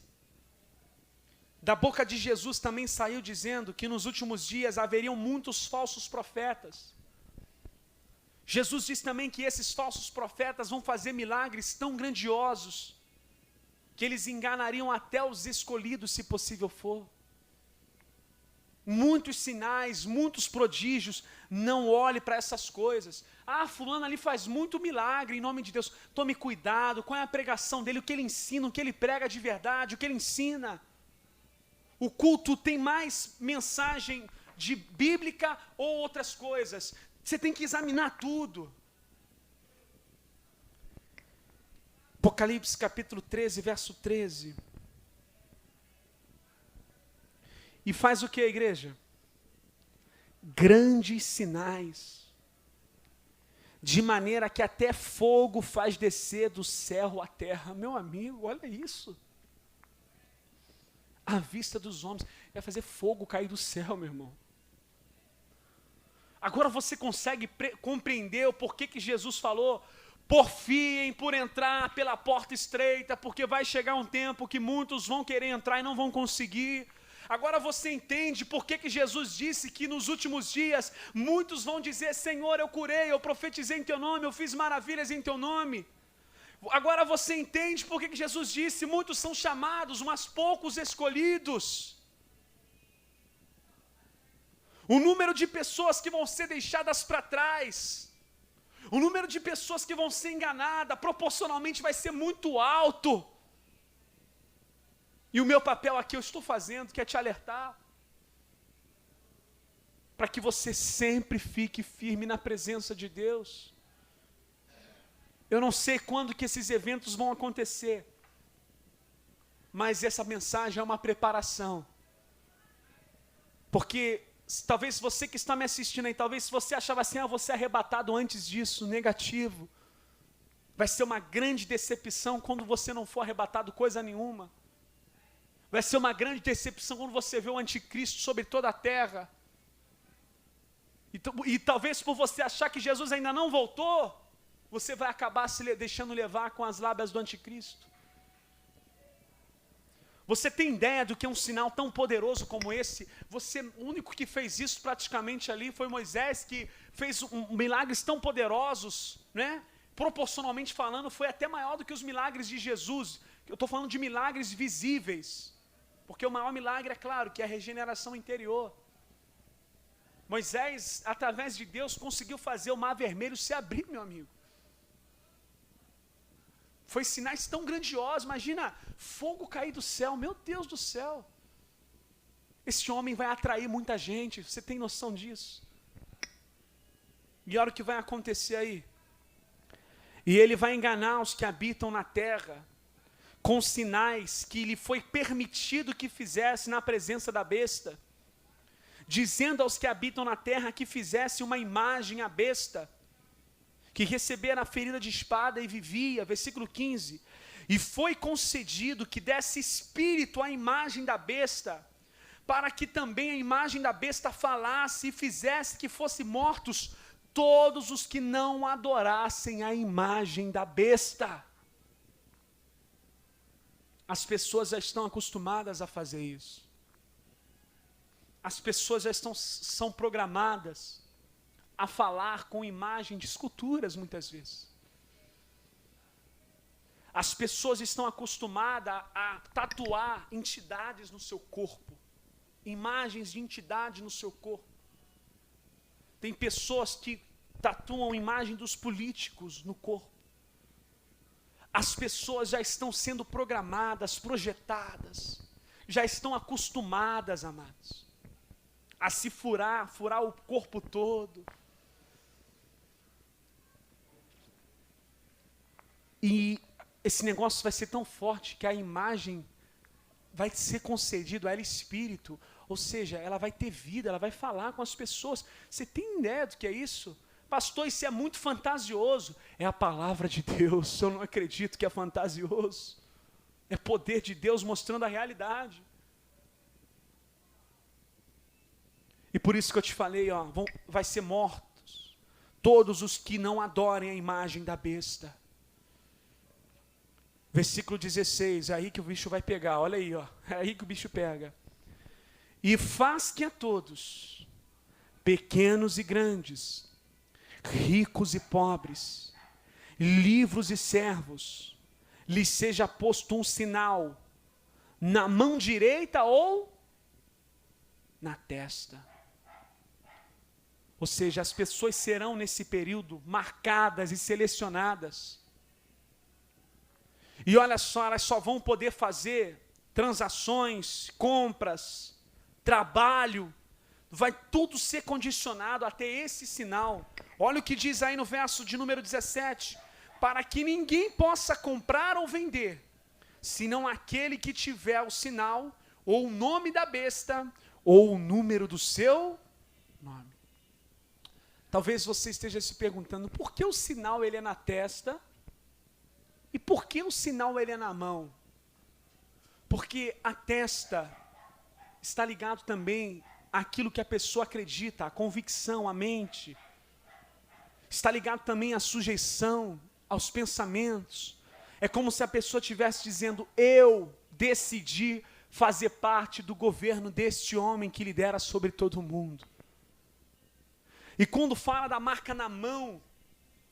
Speaker 1: Da boca de Jesus também saiu dizendo que nos últimos dias haveriam muitos falsos profetas. Jesus diz também que esses falsos profetas vão fazer milagres tão grandiosos que eles enganariam até os escolhidos, se possível for. Muitos sinais, muitos prodígios. Não olhe para essas coisas. Fulano ali faz muito milagre em nome de Deus. Tome cuidado, qual é a pregação dele, o que ele ensina, o que ele prega de verdade, o que ele ensina. O culto tem mais mensagem de bíblica ou outras coisas. Você tem que examinar tudo. Apocalipse capítulo 13, verso 13. E faz o que, igreja? Grandes sinais, de maneira que até fogo faz descer do céu à terra. Meu amigo, olha isso. À vista dos homens, vai fazer fogo cair do céu, meu irmão. Agora você consegue compreender o porquê que Jesus falou, porfiem por entrar pela porta estreita, porque vai chegar um tempo que muitos vão querer entrar e não vão conseguir. Agora você entende por que Jesus disse que nos últimos dias muitos vão dizer, Senhor, eu curei, eu profetizei em teu nome, eu fiz maravilhas em teu nome. Agora você entende por que Jesus disse, muitos são chamados, mas poucos escolhidos. O número de pessoas que vão ser deixadas para trás, o número de pessoas que vão ser enganadas, proporcionalmente vai ser muito alto. E o meu papel aqui eu estou fazendo, que é te alertar, para que você sempre fique firme na presença de Deus. Eu não sei quando que esses eventos vão acontecer, mas essa mensagem é uma preparação, porque talvez você que está me assistindo aí, talvez se você achava assim, vou ser arrebatado antes disso, negativo, vai ser uma grande decepção quando você não for arrebatado coisa nenhuma. Vai ser uma grande decepção quando você vê o anticristo sobre toda a terra. E talvez por você achar que Jesus ainda não voltou, você vai acabar se deixando levar com as lábias do anticristo. Você tem ideia do que é um sinal tão poderoso como esse? O único que fez isso praticamente ali foi Moisés, que fez milagres tão poderosos, né? Proporcionalmente falando, foi até maior do que os milagres de Jesus. Eu estou falando de milagres visíveis, porque o maior milagre, é claro, que é a regeneração interior. Moisés, através de Deus, conseguiu fazer o mar vermelho se abrir, meu amigo. Foi sinais tão grandiosos, imagina, fogo cair do céu, meu Deus do céu. Esse homem vai atrair muita gente, você tem noção disso? E olha o que vai acontecer aí. E ele vai enganar os que habitam na terra, com sinais que lhe foi permitido que fizesse na presença da besta, dizendo aos que habitam na terra que fizesse uma imagem à besta, que recebera a ferida de espada e vivia, versículo 15, e foi concedido que desse espírito à imagem da besta, para que também a imagem da besta falasse e fizesse que fossem mortos todos os que não adorassem a imagem da besta. As pessoas já estão acostumadas a fazer isso. As pessoas já são programadas a falar com imagem de esculturas, muitas vezes. As pessoas estão acostumadas a tatuar entidades no seu corpo, imagens de entidade no seu corpo. Tem pessoas que tatuam imagem dos políticos no corpo. As pessoas já estão sendo programadas, projetadas, já estão acostumadas, amados, a se furar o corpo todo. E esse negócio vai ser tão forte que a imagem vai ser concedido a ela espírito, ou seja, ela vai ter vida, ela vai falar com as pessoas. Você tem ideia do que é isso? Pastor, isso é muito fantasioso. É a palavra de Deus, eu não acredito que é fantasioso. É poder de Deus mostrando a realidade. E por isso que eu te falei, vai ser mortos todos os que não adorem a imagem da besta. Versículo 16, é aí que o bicho vai pegar, olha aí, é aí que o bicho pega. E faz que a todos, pequenos e grandes, ricos e pobres, livres e servos, lhes seja posto um sinal na mão direita ou na testa. Ou seja, as pessoas serão nesse período marcadas e selecionadas. E olha só, elas só vão poder fazer transações, compras, trabalho, vai tudo ser condicionado até esse sinal. Olha o que diz aí no verso de número 17, para que ninguém possa comprar ou vender, senão aquele que tiver o sinal, ou o nome da besta, ou o número do seu nome. Talvez você esteja se perguntando, por que o sinal ele é na testa? E por que o sinal ele é na mão? Porque a testa está ligado também àquilo que a pessoa acredita, a convicção, a mente. Está ligado também à sujeição, aos pensamentos. É como se a pessoa estivesse dizendo, eu decidi fazer parte do governo deste homem que lidera sobre todo o mundo. E quando fala da marca na mão,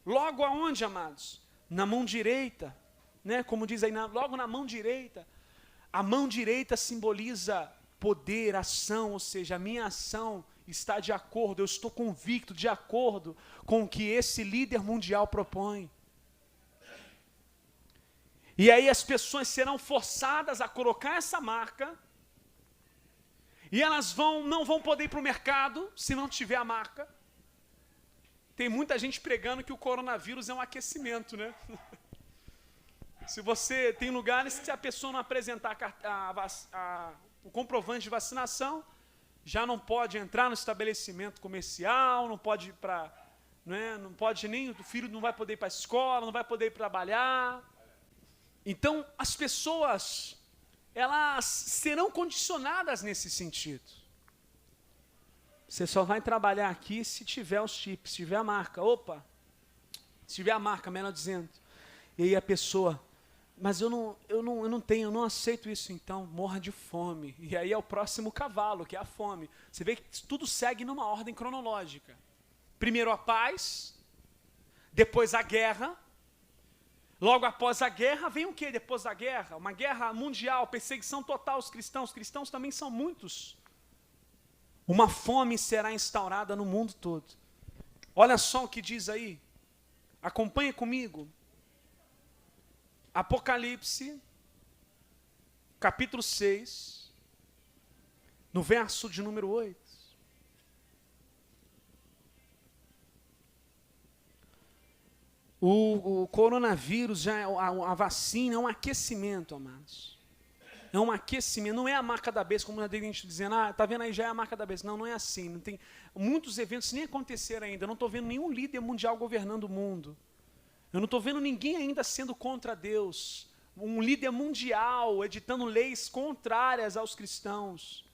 Speaker 1: logo aonde, amados? Na mão direita, né? Como diz aí, logo na mão direita. A mão direita simboliza poder, ação, ou seja, a minha ação está de acordo, eu estou convicto de acordo com o que esse líder mundial propõe. E aí as pessoas serão forçadas a colocar essa marca, e elas não vão poder ir para o mercado se não tiver a marca. Tem muita gente pregando que o coronavírus é um aquecimento, né? Se você tem lugares que se a pessoa não apresentar o comprovante de vacinação, já não pode entrar no estabelecimento comercial, não pode ir para, não pode nem, o filho não vai poder ir para a escola, não vai poder ir trabalhar. Então, as pessoas, elas serão condicionadas nesse sentido. Você só vai trabalhar aqui se tiver os chips, se tiver a marca. Opa, Se tiver a marca, melhor dizendo. E aí a pessoa, mas eu não tenho, eu não aceito isso, então morra de fome. E aí é o próximo cavalo, que é a fome. Você vê que tudo segue numa ordem cronológica. Primeiro a paz, depois a guerra. Logo após a guerra, vem o que depois da guerra? Uma guerra mundial, perseguição total aos cristãos. Os cristãos também são muitos. Uma fome será instaurada no mundo todo. Olha só o que diz aí. Acompanhe comigo. Apocalipse, capítulo 6, no verso de número 8. O coronavírus, já a vacina é um aquecimento, amados. É um aquecimento, não é a marca da besta, como a gente dizendo, tá vendo aí, já é a marca da besta. Não é assim. Não tem, muitos eventos nem aconteceram ainda. Eu não estou vendo nenhum líder mundial governando o mundo. Eu não estou vendo ninguém ainda sendo contra Deus. Um líder mundial editando leis contrárias aos cristãos.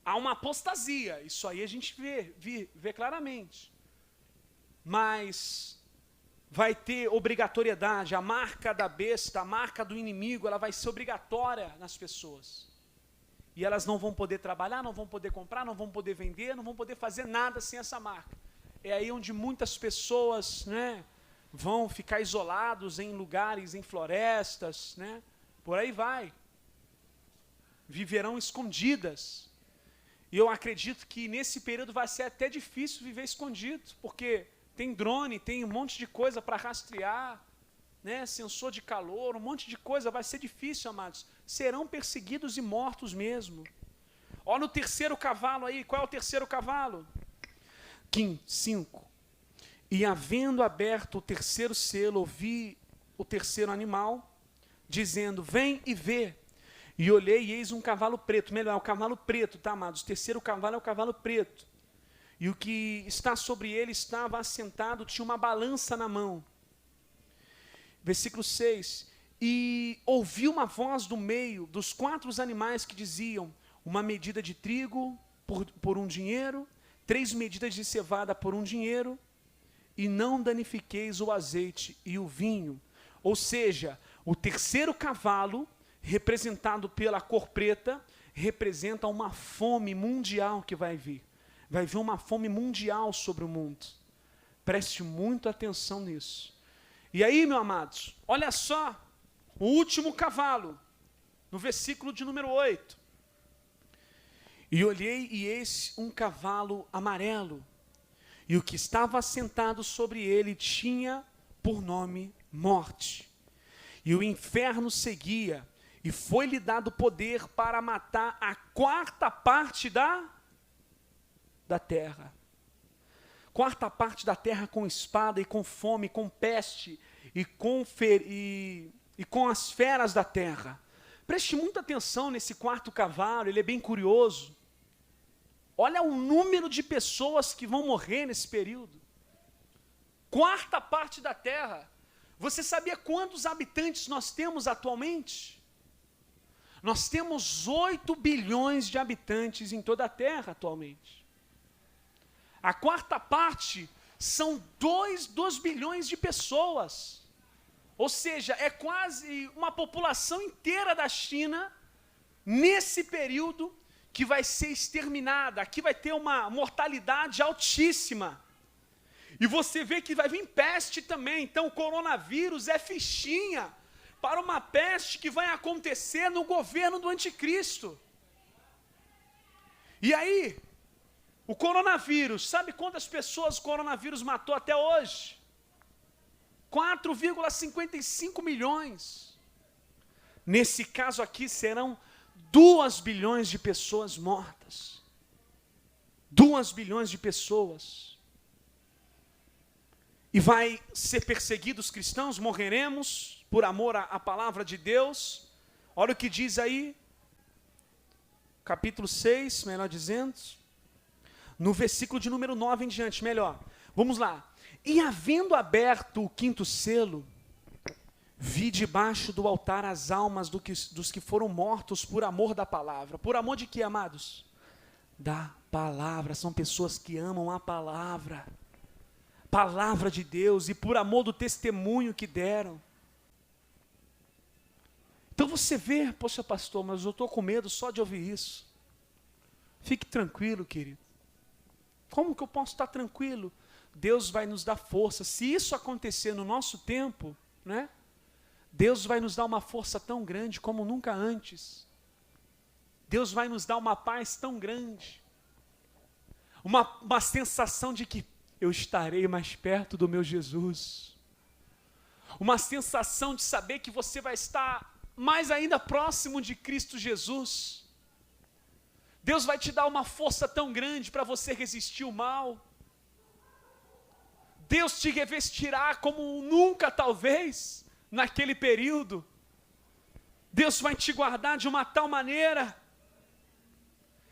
Speaker 1: Há uma apostasia, isso aí a gente vê claramente. Mas vai ter obrigatoriedade, a marca da besta, a marca do inimigo, ela vai ser obrigatória nas pessoas. E elas não vão poder trabalhar, não vão poder comprar, não vão poder vender, não vão poder fazer nada sem essa marca. É aí onde muitas pessoas, vão ficar isolados em lugares, em florestas, por aí vai. Viverão escondidas. E eu acredito que nesse período vai ser até difícil viver escondido, porque tem drone, tem um monte de coisa para rastrear, sensor de calor, um monte de coisa, vai ser difícil, amados. Serão perseguidos e mortos mesmo. Olha no terceiro cavalo aí, qual é o terceiro cavalo? 5. E havendo aberto o terceiro selo, ouvi o terceiro animal, dizendo, vem e vê. E olhei e eis um cavalo preto, melhor, é o cavalo preto, tá, amados? O terceiro cavalo é o cavalo preto. E o que está sobre ele estava assentado, tinha uma balança na mão. Versículo 6. E ouvi uma voz do meio dos 4 animais que diziam, uma medida de trigo por 1 dinheiro, 3 medidas de cevada por 1 dinheiro, e não danifiqueis o azeite e o vinho. Ou seja, o terceiro cavalo, representado pela cor preta, representa uma fome mundial que vai vir. Vai vir uma fome mundial sobre o mundo. Preste muita atenção nisso. E aí, meus amados, olha só, o último cavalo, no versículo de número 8. E olhei e eis um cavalo amarelo, e o que estava assentado sobre ele tinha por nome Morte. E o inferno seguia, e foi-lhe dado poder para matar a 4ª parte da terra. 4ª parte da terra com espada e com fome, com peste e com as feras da terra. Preste muita atenção nesse 4º cavalo, ele é bem curioso. Olha o número de pessoas que vão morrer nesse período. 4ª parte da terra. Você sabia quantos habitantes nós temos atualmente? Nós temos 8 bilhões de habitantes em toda a terra atualmente. A 4ª parte são 2 bilhões de pessoas. Ou seja, é quase uma população inteira da China, nesse período, que vai ser exterminada. Aqui vai ter uma mortalidade altíssima. E você vê que vai vir peste também. Então o coronavírus é fichinha para uma peste que vai acontecer no governo do anticristo. E aí, o coronavírus, sabe quantas pessoas o coronavírus matou até hoje? 4,55 milhões. Nesse caso aqui serão 2 bilhões de pessoas mortas. 2 bilhões de pessoas. E vai ser perseguidos os cristãos, morreremos por amor à palavra de Deus. Olha o que diz aí, capítulo 6, melhor dizendo, no versículo de número 9 em diante, melhor. Vamos lá. E havendo aberto o 5º selo, vi debaixo do altar as almas dos que foram mortos por amor da palavra. Por amor de quê, amados? Da palavra. São pessoas que amam a palavra. palavra de Deus e por amor do testemunho que deram. Então você vê, poxa pastor, mas eu estou com medo só de ouvir isso. Fique tranquilo, querido. Como que eu posso estar tranquilo? Deus vai nos dar força. Se isso acontecer no nosso tempo, né? Deus vai nos dar uma força tão grande como nunca antes. Deus vai nos dar uma paz tão grande. Uma sensação de que eu estarei mais perto do meu Jesus. Uma sensação de saber que você vai estar mais ainda próximo de Cristo Jesus. Deus vai te dar uma força tão grande para você resistir o mal. Deus te revestirá como nunca talvez naquele período. Deus vai te guardar de uma tal maneira.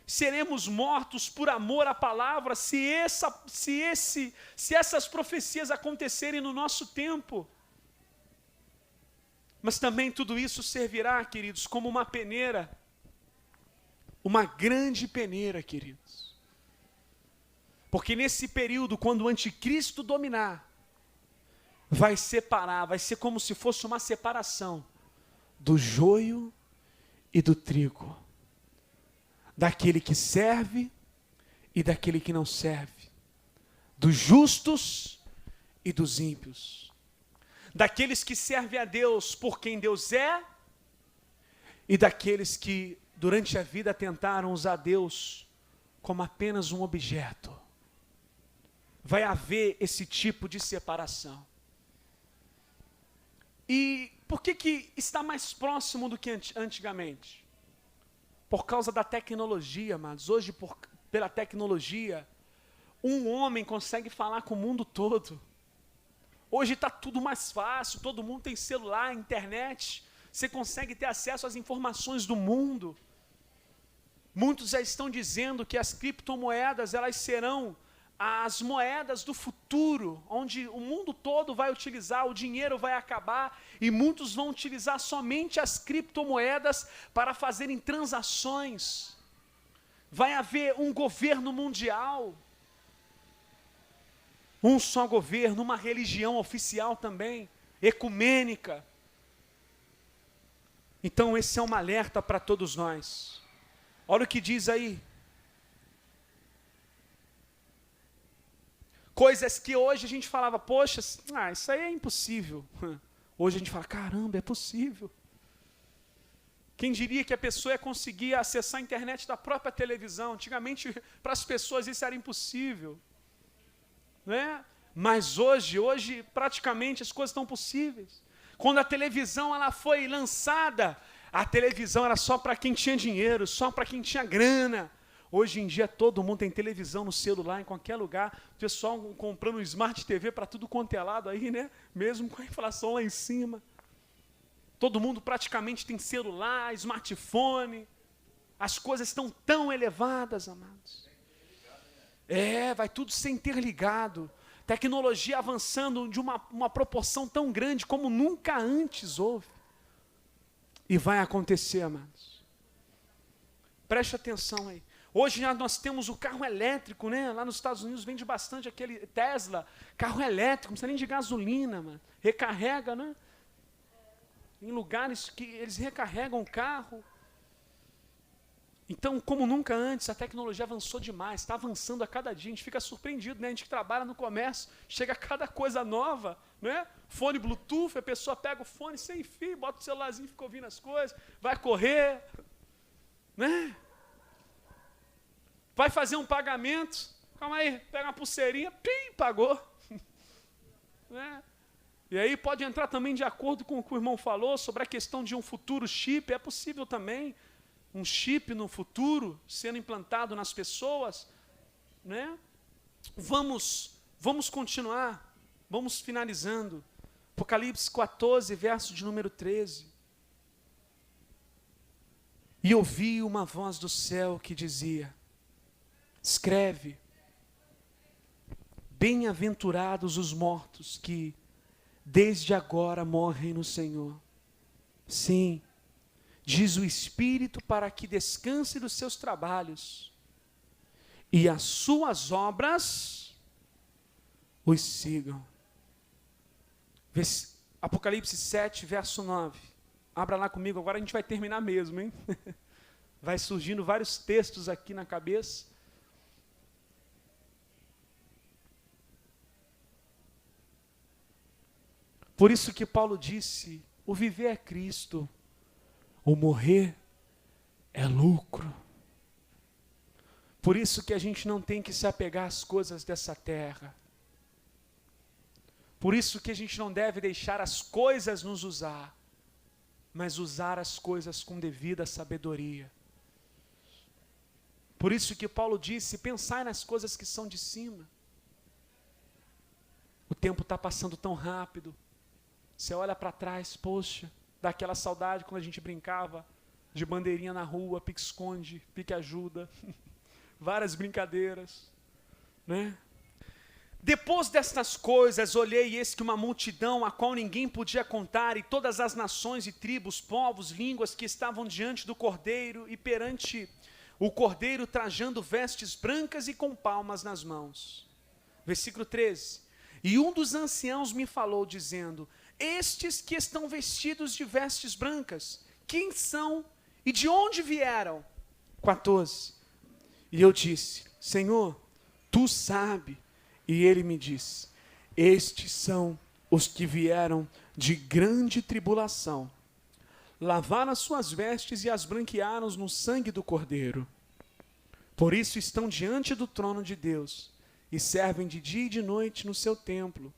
Speaker 1: Seremos mortos por amor à palavra se essas profecias acontecerem no nosso tempo. Mas também tudo isso servirá, queridos, como uma peneira. Uma grande peneira, queridos. Porque nesse período, quando o anticristo dominar, vai separar, vai ser como se fosse uma separação do joio e do trigo. Daquele que serve e daquele que não serve. Dos justos e dos ímpios. Daqueles que servem a Deus por quem Deus é e daqueles que durante a vida tentaram usar Deus como apenas um objeto. Vai haver esse tipo de separação. E por que está mais próximo do que antigamente? Por causa da tecnologia, amados. Hoje, pela tecnologia, um homem consegue falar com o mundo todo. Hoje está tudo mais fácil, todo mundo tem celular, internet. Você consegue ter acesso às informações do mundo. Muitos já estão dizendo que as criptomoedas, elas serão as moedas do futuro, onde o mundo todo vai utilizar, o dinheiro vai acabar, e muitos vão utilizar somente as criptomoedas para fazerem transações. Vai haver um governo mundial, um só governo, uma religião oficial também, ecumênica. Então esse é um alerta para todos nós. Olha o que diz aí. Coisas que hoje a gente falava, poxa, isso aí é impossível. Hoje a gente fala, caramba, é possível. Quem diria que a pessoa ia conseguir acessar a internet da própria televisão? Antigamente, para as pessoas isso era impossível. Né? Mas hoje praticamente as coisas estão possíveis. Quando a televisão ela foi lançada, a televisão era só para quem tinha dinheiro, só para quem tinha grana. Hoje em dia todo mundo tem televisão no celular, em qualquer lugar. O pessoal comprando um Smart TV para tudo quanto é lado aí, né? Mesmo com a inflação lá em cima. Todo mundo praticamente tem celular, smartphone. As coisas estão tão elevadas, amados. Vai tudo ser interligado. Tecnologia avançando de uma proporção tão grande como nunca antes houve. E vai acontecer, amados. Preste atenção aí. Hoje nós temos o carro elétrico, né? Lá nos Estados Unidos vende bastante aquele Tesla, carro elétrico, não precisa nem de gasolina, mano. Recarrega, né? Em lugares que eles recarregam o carro. Então, como nunca antes, a tecnologia avançou demais, está avançando a cada dia, a gente fica surpreendido, né? A gente que trabalha no comércio, chega a cada coisa nova, né? Fone Bluetooth, a pessoa pega o fone sem fio, bota o celularzinho e fica ouvindo as coisas, vai correr, né? Vai fazer um pagamento, calma aí, pega uma pulseirinha, pim, pagou. Né? E aí pode entrar também de acordo com o que o irmão falou sobre a questão de um futuro chip, é possível também um chip no futuro sendo implantado nas pessoas, né? Vamos continuar, vamos finalizando. Apocalipse 14, verso de número 13. E ouvi uma voz do céu que dizia: escreve, bem-aventurados os mortos que desde agora morrem no Senhor. Sim, diz o Espírito, para que descanse dos seus trabalhos, e as suas obras os sigam. Apocalipse 7, verso 9. Abra lá comigo, agora a gente vai terminar mesmo, hein? Vai surgindo vários textos aqui na cabeça. Por isso que Paulo disse, o viver é Cristo, o morrer é lucro. Por isso que a gente não tem que se apegar às coisas dessa terra. Por isso que a gente não deve deixar as coisas nos usar, mas usar as coisas com devida sabedoria. Por isso que Paulo disse, pensai nas coisas que são de cima. O tempo está passando tão rápido. Você olha para trás, poxa, dá aquela saudade quando a gente brincava de bandeirinha na rua, pique-esconde, pique-ajuda, várias brincadeiras, né? Depois destas coisas, olhei e eis que uma multidão, a qual ninguém podia contar, e todas as nações e tribos, povos, línguas que estavam diante do Cordeiro, e perante o Cordeiro trajando vestes brancas e com palmas nas mãos. Versículo 13. E um dos anciãos me falou, dizendo, estes que estão vestidos de vestes brancas, quem são e de onde vieram? 14. E eu disse, Senhor, tu sabes. E ele me disse, estes são os que vieram de grande tribulação, lavaram as suas vestes e as branquearam no sangue do Cordeiro. Por isso estão diante do trono de Deus, e servem de dia e de noite no seu templo.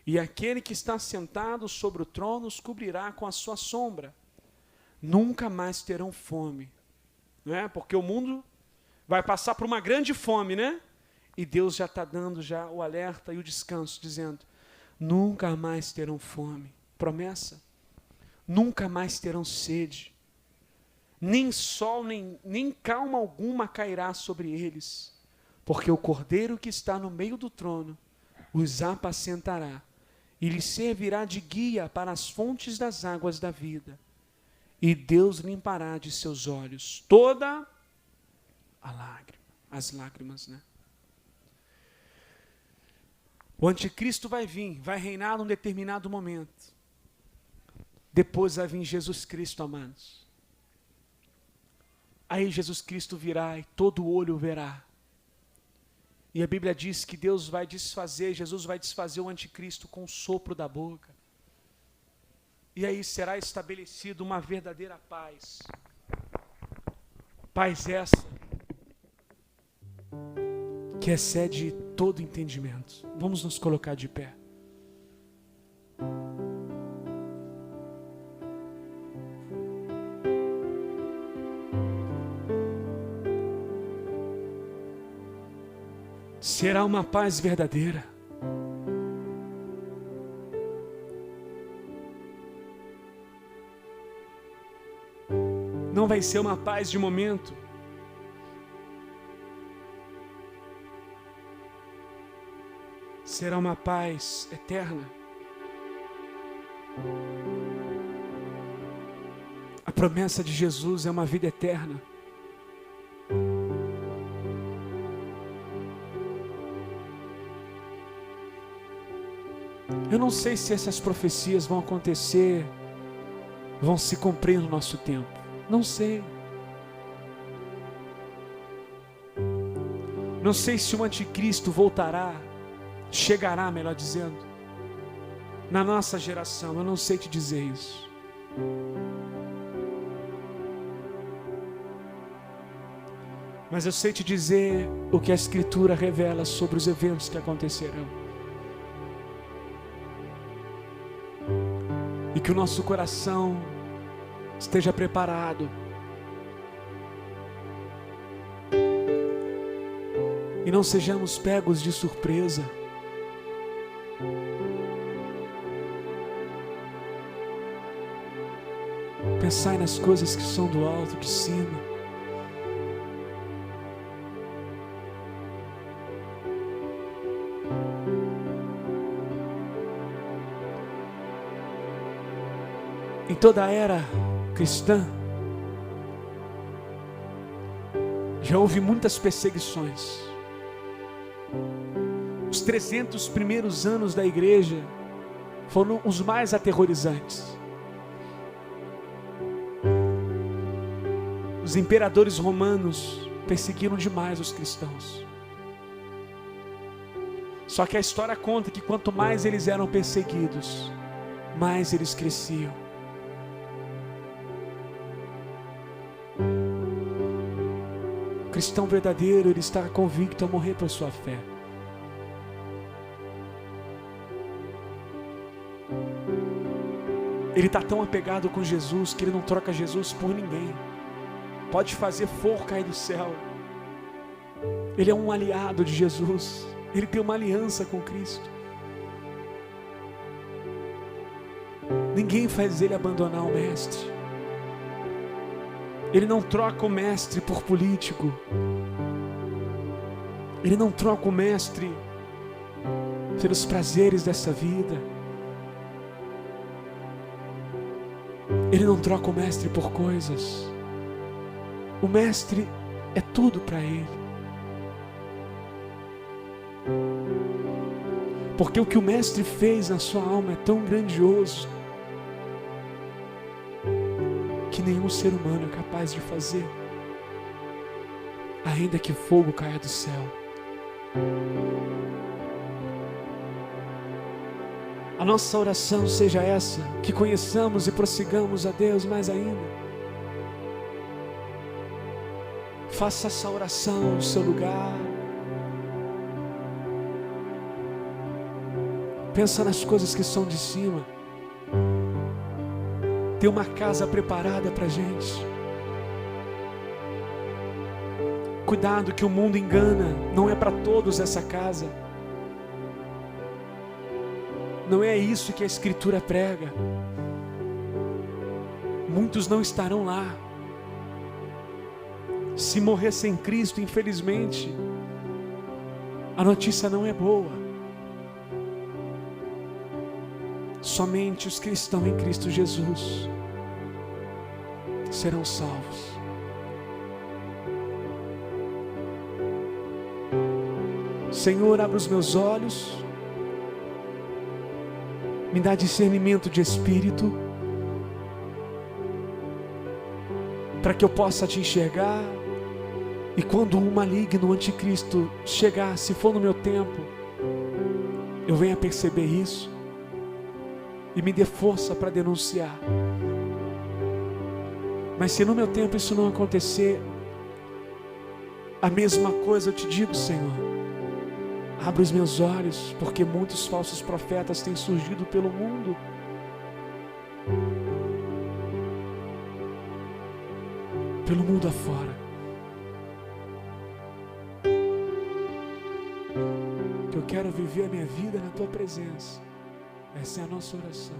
Speaker 1: E aquele que está sentado sobre o trono os cobrirá com a sua sombra. Nunca mais terão fome, né? Porque o mundo vai passar por uma grande fome, né? E Deus já está dando já o alerta e o descanso, dizendo, nunca mais terão fome. Promessa. Nunca mais terão sede. Nem sol, nem calma alguma cairá sobre eles. Porque o Cordeiro que está no meio do trono os apacentará. E lhes servirá de guia para as fontes das águas da vida. E Deus limpará de seus olhos toda a lágrima. As lágrimas, né? O anticristo vai vir, vai reinar num determinado momento. Depois vai vir Jesus Cristo, amados. Aí Jesus Cristo virá e todo olho verá. E a Bíblia diz que Deus vai desfazer, Jesus vai desfazer o anticristo com o sopro da boca. E aí será estabelecida uma verdadeira paz. Paz essa que excede todo entendimento. Vamos nos colocar de pé. Será uma paz verdadeira. Não vai ser uma paz de momento. Será uma paz eterna. A promessa de Jesus é uma vida eterna. Eu não sei se essas profecias vão acontecer, vão se cumprir no nosso tempo. Não sei. Não sei se o anticristo voltará, chegará, melhor dizendo, na nossa geração. Eu não sei te dizer isso. Mas eu sei te dizer o que a Escritura revela sobre os eventos que acontecerão. E que o nosso coração esteja preparado. E não sejamos pegos de surpresa. Pensai nas coisas que são do alto, de cima. Em toda a era cristã, já houve muitas perseguições. Os 300 primeiros anos da igreja foram os mais aterrorizantes. Os imperadores romanos perseguiram demais os cristãos. Só que a história conta que quanto mais eles eram perseguidos, mais eles cresciam. O cristão verdadeiro, ele está convicto a morrer por sua fé. Ele está tão apegado com Jesus que ele não troca Jesus por ninguém. Pode fazer fogo cair do céu. Ele é um aliado de Jesus. Ele tem uma aliança com Cristo. Ninguém faz ele abandonar o mestre. Ele não troca o mestre por político. Ele não troca o mestre pelos prazeres dessa vida. Ele não troca o mestre por coisas. O mestre é tudo para ele. Porque o que o mestre fez na sua alma é tão grandioso que nenhum ser humano é capaz de fazer, ainda que fogo caia do céu. A nossa oração seja essa, que conheçamos e prossigamos a Deus mais ainda. Faça essa oração no seu lugar. Pensa nas coisas que são de cima. Tem uma casa preparada para a gente. Cuidado que o mundo engana. Não é para todos essa casa. Não é isso que a Escritura prega. Muitos não estarão lá. Se morrer sem Cristo, infelizmente, a notícia não é boa. Somente os que estão em Cristo Jesus serão salvos. Senhor, abre os meus olhos, me dá discernimento de espírito, para que eu possa te enxergar, e quando o maligno, o anticristo chegar, se for no meu tempo, eu venha perceber isso, e me dê força para denunciar. Mas se no meu tempo isso não acontecer, a mesma coisa eu te digo, Senhor, abre os meus olhos, porque muitos falsos profetas têm surgido pelo mundo. Pelo mundo afora. Eu quero viver a minha vida na tua presença. Essa é a nossa oração.